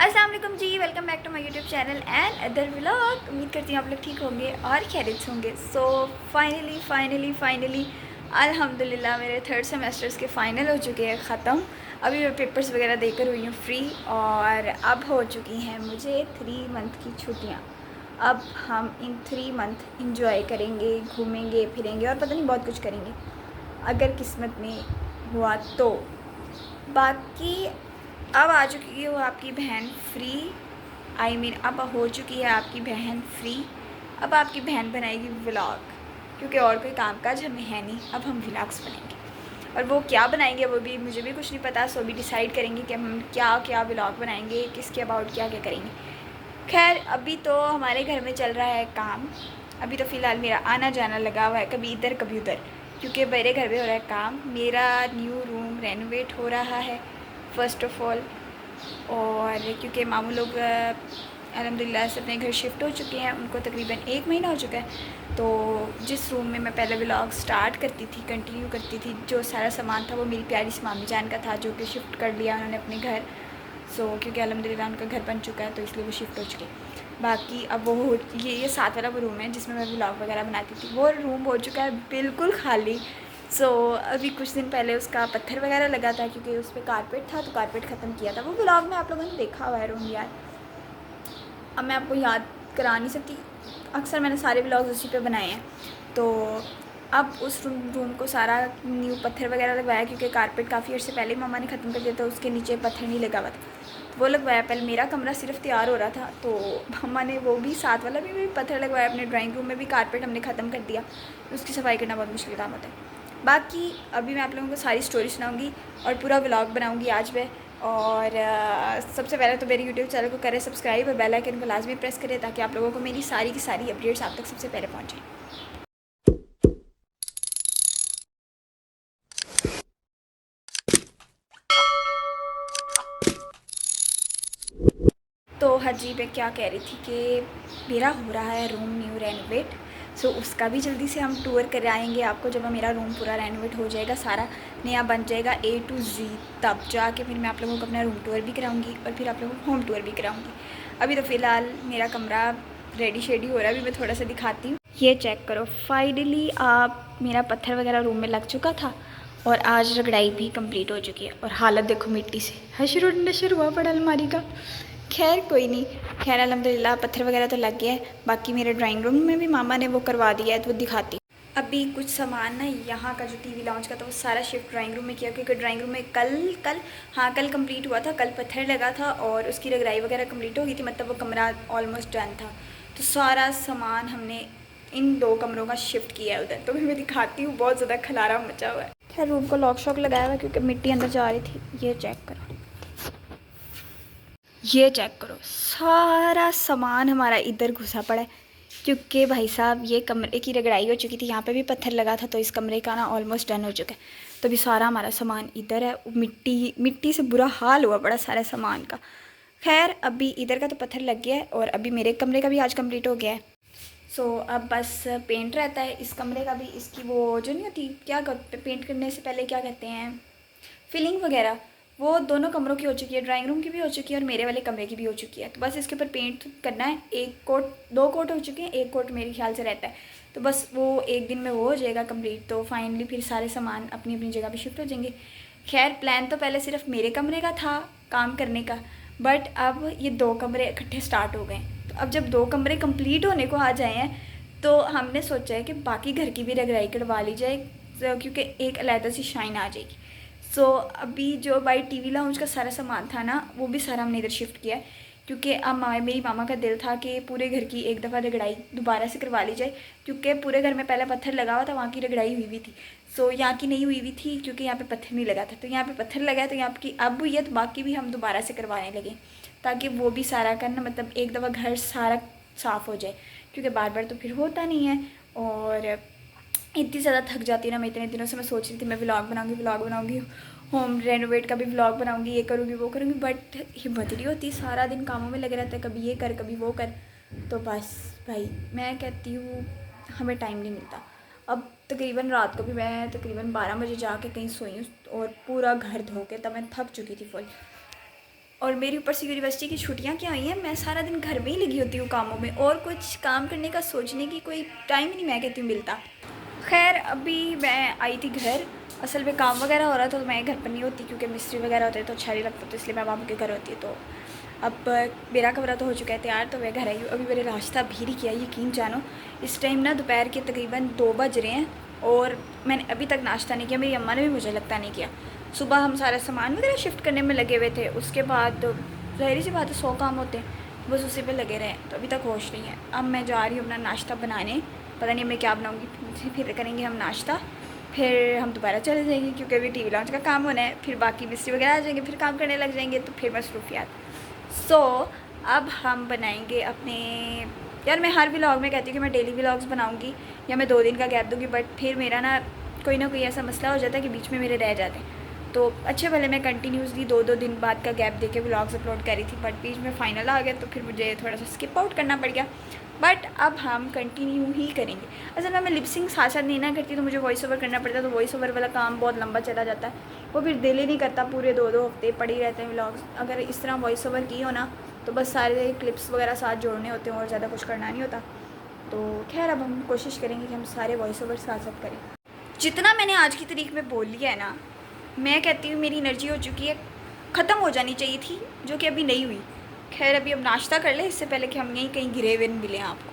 अस्सलाम वालेकुम जी, welcome back to my YouTube channel and other vlog. उम्मीद करती हूँ आप लोग ठीक होंगे और खैरियत से होंगे। सो फाइनली अल्हम्दुलिल्लाह मेरे थर्ड सेमेस्टर्स के फ़ाइनल हो चुके हैं ख़त्म। अभी मैं पेपर्स वगैरह देकर हुई हूँ फ्री, और अब हो चुकी हैं मुझे 3 मंथ की छुट्टियाँ। अब हम इन 3 मंथ इंजॉय करेंगे, घूमेंगे फिरेंगे और पता नहीं बहुत कुछ करेंगे अगर किस्मत में हुआ तो। बाकी अब आ चुकी हो आपकी बहन फ्री, अब हो चुकी है आपकी बहन फ्री। अब आपकी बहन बनाएगी व्लॉग, क्योंकि और कोई कामकाज हमें है नहीं। अब हम व्लॉग्स बनाएंगे, और वो क्या बनाएंगे वो भी मुझे भी कुछ नहीं पता। सो भी डिसाइड करेंगे कि हम क्या क्या व्लॉग बनाएंगे, किसके अबाउट क्या क्या करेंगे। खैर अभी तो हमारे घर में चल रहा है काम। अभी तो फ़िलहाल मेरा आना जाना लगा हुआ है, कभी इधर कभी उधर, क्योंकि मेरे घर में हो रहा है काम। मेरा न्यू रूम रेनोवेट हो रहा है फ़र्स्ट ऑफ़ ऑल, और क्योंकि मामू लोग अल्हम्दुलिल्लाह से अपने घर शिफ्ट हो चुके हैं, उनको तकरीबन 1 महीना हो चुका है। तो जिस रूम में मैं पहले व्लॉग स्टार्ट करती थी, कंटिन्यू करती थी, जो सारा सामान था वो मेरी प्यारी सी मामी जान का था, जो कि शिफ्ट कर लिया उन्होंने अपने घर। क्योंकि अल्हम्दुलिल्लाह उनका घर बन चुका है तो इसलिए वो शिफ्ट हो चुके हैं। बाकी अब वो ये 7 वाला वो रूम है जिसमें मैं व्लॉग वगैरह बनाती थी, वो रूम हो चुका है बिल्कुल खाली। अभी कुछ दिन पहले उसका पत्थर वगैरह लगा था, क्योंकि उस पर कारपेट था तो कारपेट ख़त्म किया था। वो व्लॉग में आप लोगों ने देखा हुआ है रूम यार। अब मैं आपको याद करा नहीं सकती, अक्सर मैंने सारे व्लॉग्स उसी पे बनाए हैं। तो अब उस रूम को सारा न्यू पत्थर वगैरह लगवाया, क्योंकि कारपेट काफ़ी अर्से पहले मामा ने ख़त्म कर दिया था, उसके नीचे पत्थर नहीं लगा हुआ था, तो वो लगवाया। पहले मेरा कमरा सिर्फ तैयार हो रहा था, तो मामा ने वो भी 7 वाला भी पत्थर लगवाया। अपने ड्राइंग रूम में भी कारपेट हमने ख़त्म कर दिया, उसकी सफाई करना बहुत मुश्किल काम होता है। बाकी अभी मैं आप लोगों को सारी स्टोरी सुनाऊँगी और पूरा व्लॉग बनाऊँगी आज मैं। और सबसे पहले तो मेरे यूट्यूब चैनल को करें सब्सक्राइब और बेल आइकन को लाजमी प्रेस करें, ताकि आप लोगों को मेरी सारी की सारी अपडेट्स आप तक सबसे पहले पहुँचें। तो हाँ जी, मैं क्या कह रही थी कि मेरा हो रहा है रूम न्यू रेनोवेट। उसका भी जल्दी से हम टूर कर आएंगे आपको, जब मेरा रूम पूरा रेनोवेट हो जाएगा, सारा नया बन जाएगा A to Z, तब जाके फिर मैं आप लोगों को अपना रूम टूर भी कराऊंगी और फिर आप लोगों को होम टूर भी कराऊंगी। अभी तो फ़िलहाल मेरा कमरा रेडी शेडी हो रहा है, अभी मैं थोड़ा सा दिखाती हूँ। ये चेक करो, फाइनली आप मेरा पत्थर वगैरह रूम में लग चुका था, और आज रगड़ाई भी कंप्लीट हो चुकी है। और हालत देखो मिट्टी से हशर नशर हुआ पड़ा अलमारी का। खैर कोई नहीं, खैर अल्हम्दुलिल्लाह पत्थर वगैरह तो लग गया है। बाकी मेरे ड्राइंग रूम में भी मामा ने वो करवा दिया है, तो वो दिखाती हूँ। अभी कुछ सामान ना यहाँ का जो टीवी लॉन्च का था वो सारा शिफ्ट ड्राइंग रूम में किया, क्योंकि ड्राइंग रूम में कल कंप्लीट हुआ था, कल पत्थर लगा था और उसकी रगड़ाई वगैरह कंप्लीट हो गई थी, मतलब वो कमरा ऑलमोस्ट डन था। तो सारा सामान हमने इन 2 कमरों का शिफ्ट किया है उधर, तो मैं दिखाती हूँ। बहुत ज़्यादा खलारा मचा हुआ है। खैर रूम को लॉक शॉक लगाया हुआ, क्योंकि मिट्टी अंदर जा रही थी। ये चेक करो, ये चेक करो, सारा सामान हमारा इधर घुसा पड़ा है, क्योंकि भाई साहब ये कमरे की रगड़ाई हो चुकी थी, यहाँ पे भी पत्थर लगा था, तो इस कमरे का ना ऑलमोस्ट डन हो चुका है। तो अभी सारा हमारा सामान इधर है। मिट्टी मिट्टी से बुरा हाल हुआ बड़ा सारे सामान का। खैर अभी इधर का तो पत्थर लग गया है, और अभी मेरे कमरे का भी आज कंप्लीट हो गया है। अब बस पेंट रहता है इस कमरे का भी। इसकी वो जो नहीं होती, क्या पेंट करने से पहले क्या कहते हैं, फिलिंग वगैरह, वो दोनों कमरों की हो चुकी है। ड्राइंग रूम की भी हो चुकी है और मेरे वाले कमरे की भी हो चुकी है। तो बस इसके ऊपर पेंट करना है। 2 कोट हो चुके हैं, 1 कोट मेरे ख्याल से रहता है। तो बस वो 1 दिन में वो हो जाएगा कंप्लीट, तो फाइनली फिर सारे सामान अपनी अपनी जगह पे शिफ्ट हो जाएंगे। खैर प्लान तो पहले सिर्फ मेरे कमरे का था काम करने का, बट अब ये 2 कमरे इकट्ठे स्टार्ट हो गए। तो अब जब 2 कमरे कंप्लीट होने को आ जाए हैं, तो हमने सोचा है कि बाकी घर की भी रगड़ाई करवा ली जाए, क्योंकि एक अलहदा सी शाइन आ जाएगी। अभी जो भाई टीवी लाउंज का सारा सामान था ना, वो भी सारा हमने इधर शिफ्ट किया है, क्योंकि अब मेरी मामा का दिल था कि पूरे घर की एक दफ़ा रगड़ाई दोबारा से करवा ली जाए, क्योंकि पूरे घर में पहले पत्थर लगा हुआ था, वहाँ की रगड़ाई हुई हुई थी। यहाँ की नहीं हुई हुई थी, क्योंकि यहाँ पे पत्थर नहीं लगा था। तो यहाँ पे पत्थर लगा है, तो यहाँ की अब हुई है, तो बाकी भी हम दोबारा से करवाने लगे, ताकि वो भी सारा करना, मतलब एक दफ़ा घर सारा साफ़ हो जाए, क्योंकि बार बार तो फिर होता नहीं है। और इतनी ज़्यादा थक जाती है ना मैं, इतने दिनों से मैं सोच रही थी मैं व्लॉग बनाऊंगी, होम रेनोवेट का भी व्लॉग बनाऊंगी, ये करूँगी वो करूँगी, बट हिम्मत नहीं होती, सारा दिन कामों में लगे रहता है, कभी ये कर कभी वो कर। तो बस भाई मैं कहती हूँ हमें टाइम नहीं मिलता। अब तकरीबन रात को भी मैं तकरीबन 12 बजे जाके कहीं सोई हूँ, और पूरा घर धो के तब मैं थक चुकी थी फुल। और मेरी ऊपर से यूनिवर्सिटी की छुट्टियां क्या हुई हैं, मैं सारा दिन घर में ही लगी होती हूँ कामों में, और कुछ काम करने का सोचने की कोई टाइम ही नहीं मैं कहती हूँ मिलता। खैर अभी मैं आई थी घर, असल में काम वगैरह हो रहा था तो मैं घर पर नहीं होती क्योंकि मिस्त्री वगैरह होते तो अच्छा नहीं लगता, तो इसलिए मैं मामू के घर होती है। तो अब मेरा कमरा तो हो चुका है तैयार, तो मैं घर आई हूँ। अभी मैंने नाश्ता भी नहीं किया, यकीन जानो। इस टाइम ना दोपहर के तकरीबन 2 बज रहे हैं और मैंने अभी तक नाश्ता नहीं किया। मेरी अम्मा ने भी मुझे लगता नहीं किया। सुबह हम सारा सामान वगैरह शिफ्ट करने में लगे हुए थे, उसके बाद ज़ाहिर सी बात है 100 काम होते हैं, बस उसी पे लगे रहे, तो अभी तक होश नहीं है। अब मैं जा रही हूँ अपना नाश्ता बनाने, पता नहीं मैं क्या बनाऊँगी। फिर करेंगे हम नाश्ता, फिर हम दोबारा चले जाएंगे क्योंकि अभी टीवी लॉन्च का काम होना है, फिर बाकी मिस्त्री वगैरह आ जाएंगे, फिर काम करने लग जाएंगे, तो फिर मसरूफियात। सो अब हम बनाएंगे अपने, यार मैं हर व्लॉग में कहती हूँ कि मैं डेली व्लॉग्स बनाऊँगी या मैं 2 दिन का गैप दूँगी, बट फिर मेरा ना कोई ऐसा मसला हो जाता है कि बीच में मेरे रह जाते हैं। तो अच्छे भले मैं कंटिन्यूसली 2-2 दिन बाद का गैप देके व्लॉग्स अपलोड करी थी, बट बीच में फाइनल आ गया तो फिर मुझे थोड़ा सा स्किप आउट करना पड़ गया। बट अब हम कंटिन्यू ही करेंगे। असल में मैं लिपसिंग साथ साथ नहीं ना करती, तो मुझे वॉइस ओवर करना पड़ता है, तो वॉइस ओवर वाला काम बहुत लंबा चला जाता है, वो फिर दिल ही नहीं करता, पूरे 2-2 हफ्ते पड़े ही रहते हैं व्लॉग्स। अगर इस तरह वॉइस ओवर की हो ना तो बस सारे क्लिप्स वगैरह साथ जोड़ने होते हैं और ज़्यादा कुछ करना नहीं होता। तो खैर अब हम कोशिश करेंगे कि हम सारे वॉइस ओवर साथ साथ करें। जितना मैंने आज की तारीख में बोल लिया है ना, मैं कहती हूँ मेरी एनर्जी हो चुकी है, ख़त्म हो जानी चाहिए थी, जो कि अभी नहीं हुई। खैर अभी अब नाश्ता कर ले इससे पहले कि हम यहीं कहीं गिरे हुए मिलें आपको।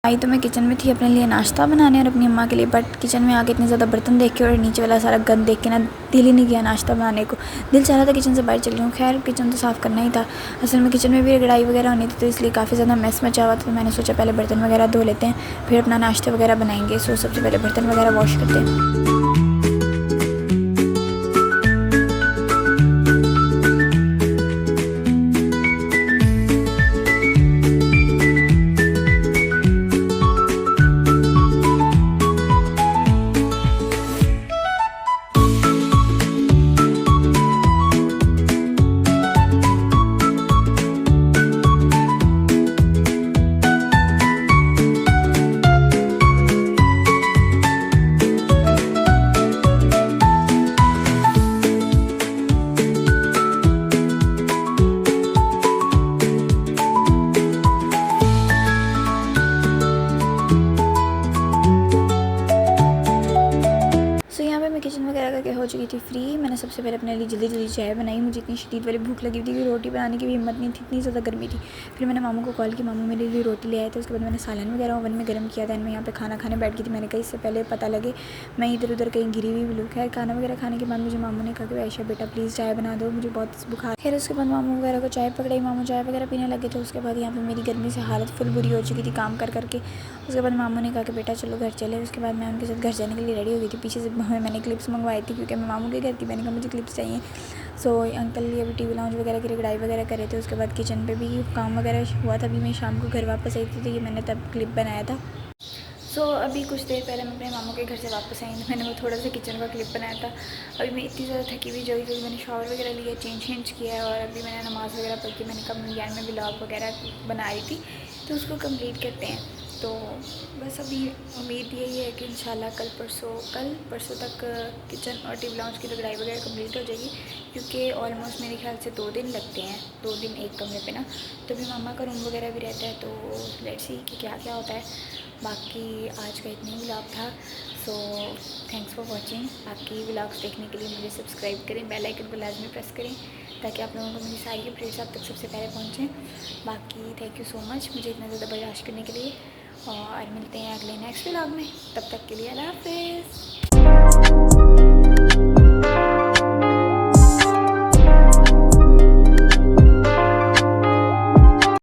आई तो मैं किचन में थी अपने लिए नाश्ता बनाने और अपनी अम्मा के लिए, बट किचन में आके इतने ज़्यादा बर्तन देख के और नीचे वाला सारा गंद देख के ना दिल ही नहीं किया नाश्ता बनाने को। दिल चाह रहा था किचन से बाहर चल रही हूँ। खैर किचन तो साफ़ करना ही था, असल में किचन में भी रगड़ाई वगैरह होनी थी, तो इसलिए काफ़ी ज़्यादा मैस मचा हुआ था। तो मैंने सोचा पहले बर्तन वगैरह धो लेते हैं, फिर अपना नाश्ते वगैरह बनाएंगे। सो सबसे पहले बर्तन वगैरह वॉश करते हैं। किचन वगैरह करके हो चुकी थी फ्री। मैंने सबसे पहले अपने लिए जल्दी जल्दी चाय बनाई। मुझे इतनी शदीद वाली भूख लगी थी कि रोटी बनाने की भी हिम्मत नहीं थी, इतनी ज़्यादा गर्मी थी। फिर मैंने मामू को कॉल की, मामू मेरे लिए रोटी ले आए थे। उसके बाद मैंने सालन वगैरह ओवन में गर्म किया था। मैं यहाँ पे खाना खाने बैठ गई थी। मैंने कहा इससे पहले पता लगे मैं इधर उधर कहीं गिरी हुई मिलूँ। खैर खाना वगैरह खाने के बाद मुझे मामू ने कहा कि आयशा बेटा प्लीज़ चाय बना दो, मुझे बहुत बुखार। खैर उसके बाद मामू वगैरह को चाय पकड़ाई, मामू चाय वगैरह पीने लगे थे। उसके बाद यहाँ पर मेरी गर्मी से हालत फुल बुरी हो चुकी थी काम कर करके। उसके बाद मामू ने कहा कि बेटा चलो घर चले। उसके बाद मैं उनके साथ घर जाने के लिए रेडी हो गई थी। पीछे से मैंने क्लिप्स मंगवाई थी क्योंकि मैं मामू के घर थी। मैंने कहा मुझे क्लिप्स चाहिए। सो अंकल ये अभी टीवी लॉन्च वगैरह की रगड़ाई वगैरह कर रहे थे। उसके बाद किचन पे भी काम वगैरह हुआ था। अभी मैं शाम को घर वापस आई थी तो ये मैंने तब क्लिप बनाया था। सो अभी कुछ देर पहले मैं अपने मामू के घर से वापस आई तो मैंने वो थोड़ा सा किचन का क्लिप बनाया था। अभी मैं इतनी ज़्यादा थकी हुई जल्दी मैंने शावर वगैरह लिया, चेंज किया है और अभी मैंने नमाज़ वगैरह पढ़ के मैंने कब यार में व्लॉग वगैरह बना रही थी तो उसको कंप्लीट करते हैं। तो बस अभी उम्मीद यही है कि इंशाल्लाह कल परसों तक किचन और टीवी लॉन्च की रगड़ाई वगैरह कंप्लीट हो जाएगी, क्योंकि ऑलमोस्ट मेरे ख्याल से 2 दिन लगते हैं, 2 दिन एक कमरे पे ना। तो अभी मामा का रूम वगैरह भी रहता है, तो लेट्स सी कि क्या क्या होता है। बाकी आज का इतना ही व्लॉग था। So thanks for watching. बाकी व्लॉग्स देखने के लिए मुझे सब्सक्राइब करें, बेल आइकन को लाजमी प्रेस करें ताकि आप लोगों को मेरी सारी अपडेट्स आप तक सबसे पहले पहुँचें। बाकी थैंक यू सो मच मुझे इतना ज़्यादा बर्दाश्त करने के लिए, और मिलते हैं अगले नेक्स्ट व्लॉग में। तब तक के लिए अल्लाह हाफ़िज़।